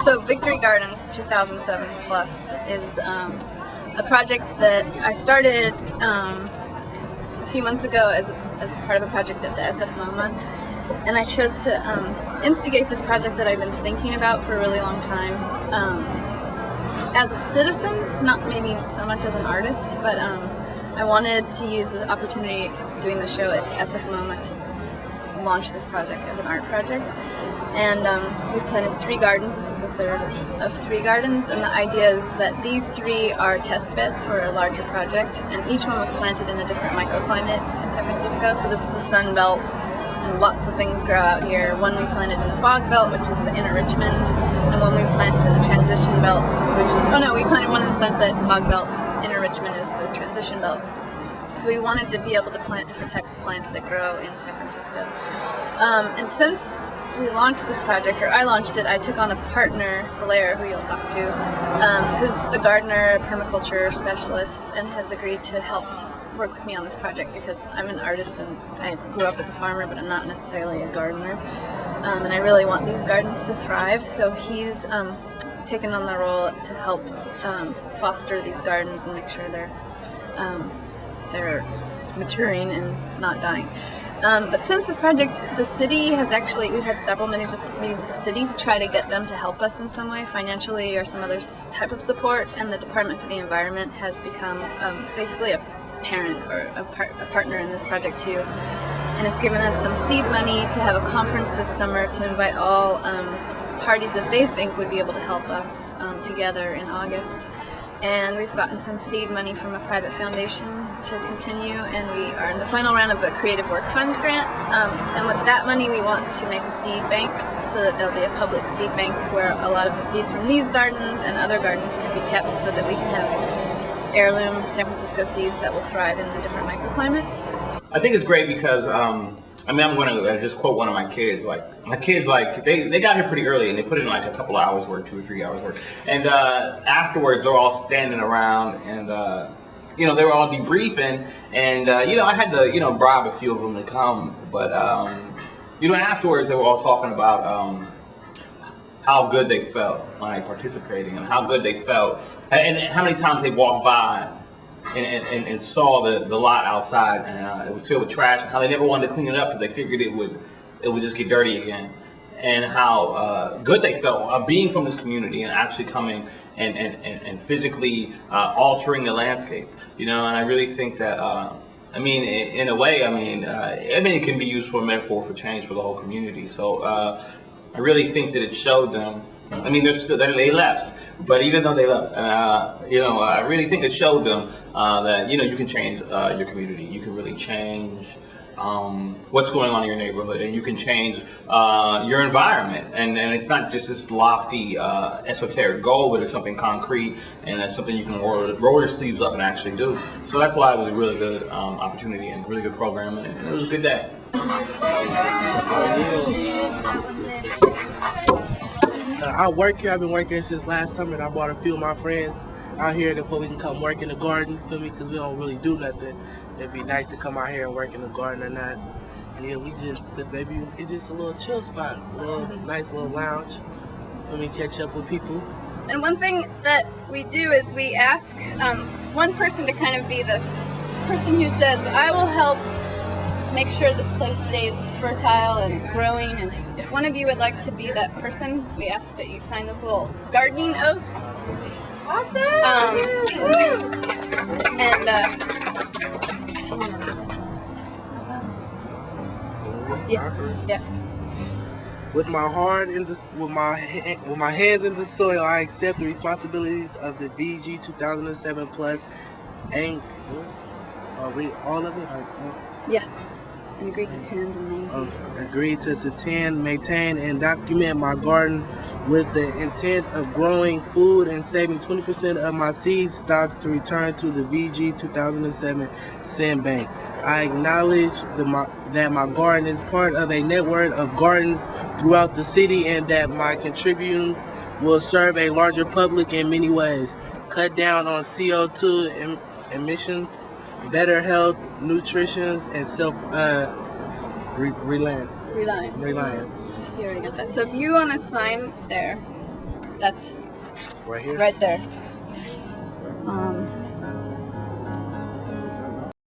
So Victory Gardens 2007 Plus is a project that I started a few months ago as part of a project at the SF MoMA, and I chose to instigate this project that I've been thinking about for a really long time as a citizen, not maybe so much as an artist, but I wanted to use the opportunity of doing the show at SF MoMA to launch this project as an art project. And we've planted 3 gardens. This is the third of 3 gardens, and the idea is that these 3 are test beds for a larger project, and each one was planted in a different microclimate in San Francisco. So this is the Sun Belt, and lots of things grow out here. One we planted in the Fog Belt, which is the Inner Richmond, and one we planted in the Transition Belt, which is, oh no, we planted one in the Sunset Fog Belt. Inner Richmond is the Transition Belt. So we wanted to be able to plant different types of plants that grow in San Francisco. And since we launched this project, or I launched it, I took on a partner, Blair, who you'll talk to, who's a gardener, a permaculture specialist, and has agreed to help work with me on this project because I'm an artist and I grew up as a farmer, but I'm not necessarily a gardener. And I really want these gardens to thrive, so he's taken on the role to help foster these gardens and make sure they're maturing and not dying. But since this project, the city has actually, we've had several meetings with the city to try to get them to help us in some way, financially or some other type of support, and the Department for the Environment has become basically a parent or a partner in this project too, and has given us some seed money to have a conference this summer to invite all parties that they think would be able to help us together in August. And we've gotten some seed money from a private foundation to continue, and we are in the final round of the Creative Work Fund grant. And with that money we want to make a seed bank so that there'll be a public seed bank where a lot of the seeds from these gardens and other gardens can be kept so that we can have heirloom San Francisco seeds that will thrive in the different microclimates. I think it's great because I mean, I'm going to just quote one of my kids. Like, my kids, like, they got here pretty early and they put in like a couple hours work, 2 or 3 hours work. And afterwards, they're all standing around and, you know, they were all debriefing. And, you know, I had to, you know, bribe a few of them to come. But, you know, afterwards, they were all talking about how good they felt like participating and how good they felt and how many times they walked by and saw the lot outside, and it was filled with trash, and how they never wanted to clean it up because they figured it would just get dirty again, and how good they felt being from this community and actually coming and physically altering the landscape, you know. And I really think that I mean, in a way, I mean it can be used for a metaphor for change for the whole community. So I really think that it showed them. I mean, they left, but even though they left, you know, I really think it showed them that, you know, you can change your community. You can really change what's going on in your neighborhood, and you can change your environment. And it's not just this lofty, esoteric goal, but it's something concrete, and it's something you can roll your sleeves up and actually do. So that's why it was a really good opportunity and really good program, and it was a good day. I work here. I've been working here since last summer, and I brought a few of my friends out here so we can come work in the garden, feel me? Because we don't really do nothing. It'd be nice to come out here and work in the garden or not. And yeah, we just, maybe it's just a little chill spot, a little nice little lounge. Let me catch up with people. And one thing that we do is we ask one person to kind of be the person who says, I will help make sure this place stays fertile and growing, and if one of you would like to be that person, we ask that you sign this little gardening oath. Awesome! Yeah. With my heart in the, with my hands in the soil, I accept the responsibilities of the VG 2007 Plus. And are we all of it? Yeah. And agree to tend and maintain. Agree to tend, maintain, and document my garden with the intent of growing food and saving 20% of my seed stocks to return to the VG 2007 Sand Bank. I acknowledge that my garden is part of a network of gardens throughout the city, and that my contributions will serve a larger public in many ways. Cut down on CO2 emissions, better health, nutrition, and reliance. You already got that. So if you want to sign there, That's Right here? right there.